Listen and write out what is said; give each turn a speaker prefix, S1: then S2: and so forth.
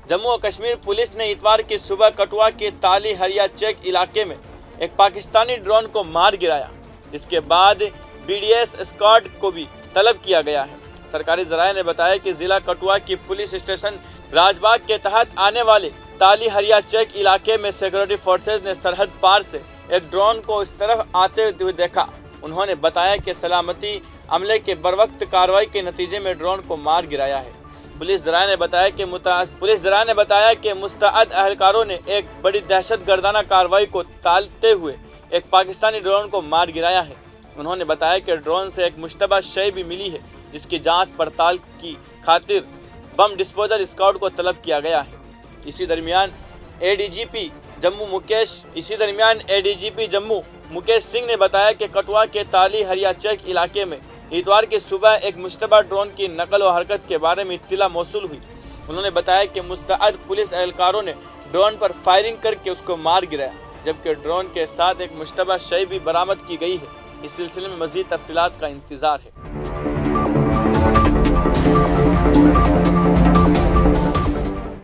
S1: जम्मू और कश्मीर पुलिस ने इतवार की सुबह कठुआ के ताली हरिया चेक इलाके में एक पाकिस्तानी ड्रोन को मार गिराया। इसके बाद बीडीएस स्क्वाड को भी तलब किया गया है। सरकारी जराये ने बताया कि जिला कठुआ की पुलिस स्टेशन राजबाग के तहत आने वाले ताली हरिया चेक इलाके में सिक्योरिटी फोर्सेज ने सरहद पार से एक ड्रोन को इस तरफ आते हुए देखा। उन्होंने बताया कि सलामती अमले के बरवक्त कार्रवाई के नतीजे में ड्रोन को मार गिराया है। पुलिस जराये ने बताया कि मुस्तअद अहलकारों ने एक बड़ी दहशतगर्दाना कार्रवाई को टालते हुए एक पाकिस्तानी ड्रोन को मार गिराया है। उन्होंने बताया कि ड्रोन से एक मुश्तबा शय भी मिली है, जिसकी जांच पड़ताल की खातिर बम डिस्पोजल स्क्वाड को तलब किया गया है। इसी दरमियान एडीजीपी जम्मू मुकेश सिंह ने बताया कि कठुआ के ताली हरिया चेक इलाके में इतवार की सुबह एक मुश्तबा ड्रोन की नकल व हरकत के बारे में इत्तिला मौसूल हुई। उन्होंने बताया कि मुस्तअद पुलिस एहलकारों ने ड्रोन पर फायरिंग करके उसको मार गिराया, जबकि ड्रोन के साथ एक मुश्तबा शय भी बरामद की गई है। इस सिलसिले में मजीद तफसीलात का इंतजार है।